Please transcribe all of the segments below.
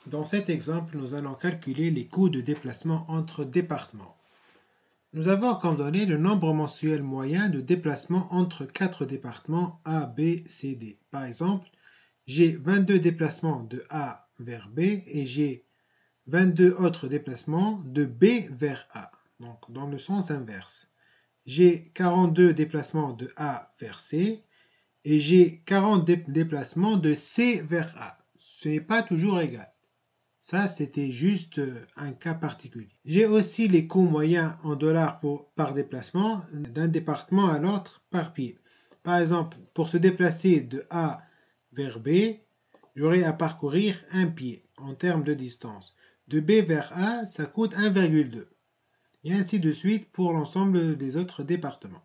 Dans cet exemple, nous allons calculer les coûts de déplacement entre départements. Nous avons comme donnée le nombre mensuel moyen de déplacement entre 4 départements A, B, C, D. Par exemple, j'ai 22 déplacements de A vers B et j'ai 22 autres déplacements de B vers A, donc dans le sens inverse. J'ai 42 déplacements de A vers C et j'ai 40 déplacements de C vers A. Ce n'est pas toujours égal. Ça, c'était juste un cas particulier. J'ai aussi les coûts moyens en dollars par déplacement d'un département à l'autre par pied. Par exemple, pour se déplacer de A vers B, j'aurai à parcourir un pied en termes de distance. De B vers A, ça coûte 1,2. Et ainsi de suite pour l'ensemble des autres départements.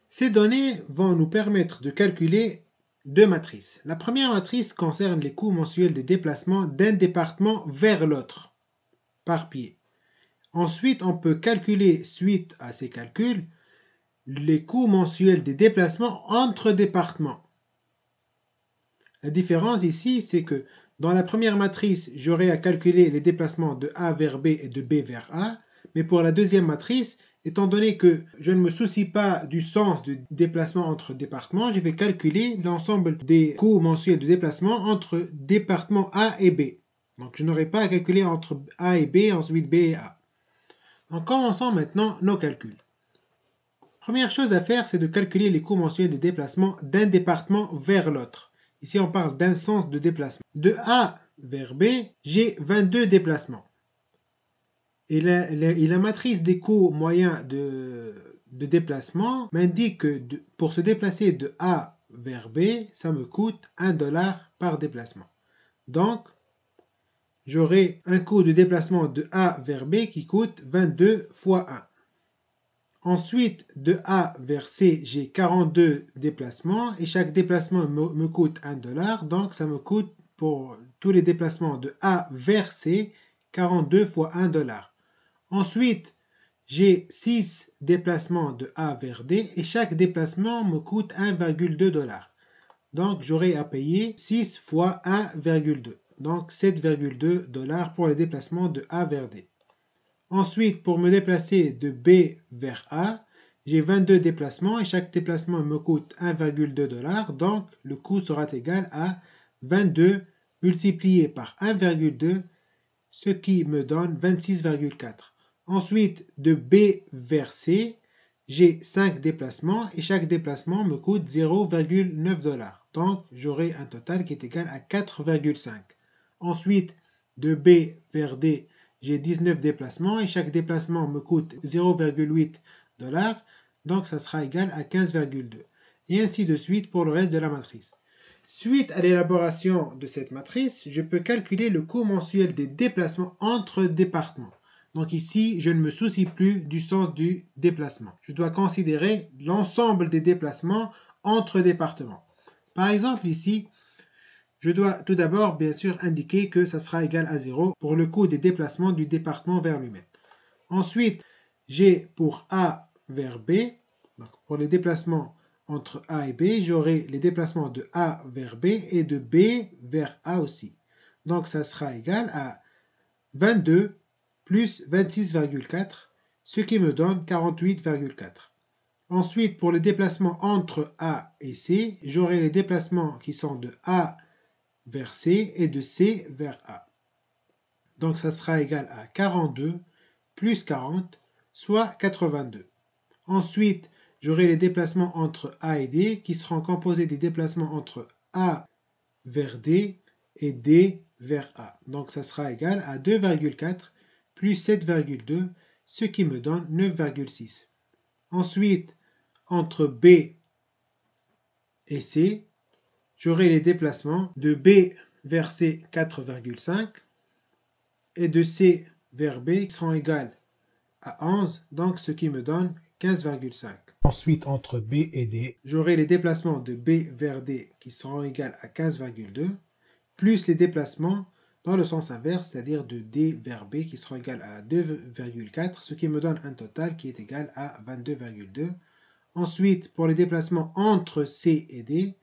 Ces données vont nous permettre de calculer deux matrices. La première matrice concerne les coûts mensuels des déplacements d'un département vers l'autre, par pied. Ensuite, on peut calculer, suite à ces calculs, les coûts mensuels des déplacements entre départements. La différence ici, c'est que dans la première matrice, j'aurai à calculer les déplacements de A vers B et de B vers A, mais pour la deuxième matrice, étant donné que je ne me soucie pas du sens du déplacement entre départements, je vais calculer l'ensemble des coûts mensuels de déplacement entre départements A et B. Donc je n'aurai pas à calculer entre A et B, ensuite B et A. Donc commençons maintenant nos calculs. Première chose à faire, c'est de calculer les coûts mensuels des déplacements d'un département vers l'autre. Ici, on parle d'un sens de déplacement. De A vers B, j'ai 22 déplacements. Et la matrice des coûts moyens de déplacement m'indique que pour se déplacer de A vers B, ça me coûte $1 par déplacement. Donc, j'aurai un coût de déplacement de A vers B qui coûte 22 fois 1. Ensuite, de A vers C, j'ai 42 déplacements et chaque déplacement me coûte $1. Donc, ça me coûte pour tous les déplacements de A vers C, 42 fois $1. Ensuite, j'ai 6 déplacements de A vers D et chaque déplacement me coûte $1,2. Donc, j'aurai à payer 6 fois 1,2. Donc, $7,2 pour les déplacements de A vers D. Ensuite, pour me déplacer de B vers A, j'ai 22 déplacements et chaque déplacement me coûte $1,2. Donc, le coût sera égal à 22 multiplié par 1,2, ce qui me donne 26,4. Ensuite, de B vers C, j'ai 5 déplacements et chaque déplacement me coûte $0,9. Donc, j'aurai un total qui est égal à 4,5. Ensuite, de B vers D, j'ai 19 déplacements et chaque déplacement me coûte $0,8. Donc, ça sera égal à 15,2. Et ainsi de suite pour le reste de la matrice. Suite à l'élaboration de cette matrice, je peux calculer le coût mensuel des déplacements entre départements. Donc ici, je ne me soucie plus du sens du déplacement. Je dois considérer l'ensemble des déplacements entre départements. Par exemple, ici, je dois tout d'abord, bien sûr, indiquer que ça sera égal à 0 pour le coût des déplacements du département vers lui-même. Ensuite, j'ai pour A vers B, donc pour les déplacements entre A et B, j'aurai les déplacements de A vers B et de B vers A aussi. Donc ça sera égal à 22 plus 26,4, ce qui me donne 48,4. Ensuite, pour les déplacements entre A et C, j'aurai les déplacements qui sont de A vers C et de C vers A. Donc ça sera égal à 42 plus 40, soit 82. Ensuite, j'aurai les déplacements entre A et D qui seront composés des déplacements entre A vers D et D vers A. Donc ça sera égal à 2,4 plus 7,2, ce qui me donne 9,6. Ensuite, entre B et C, j'aurai les déplacements de B vers C 4,5 et de C vers B qui seront égales à 11, donc ce qui me donne 15,5. Ensuite, entre B et D, j'aurai les déplacements de B vers D qui seront égales à 15,2, plus les déplacements dans le sens inverse, c'est-à-dire de D vers B qui seront égales à 2,4, ce qui me donne un total qui est égal à 22,2. Ensuite, pour les déplacements entre C et D,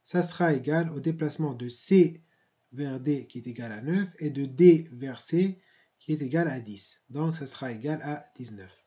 ça sera égal au déplacement de C vers D qui est égal à 9 et de D vers C qui est égal à 10. Donc ça sera égal à 19.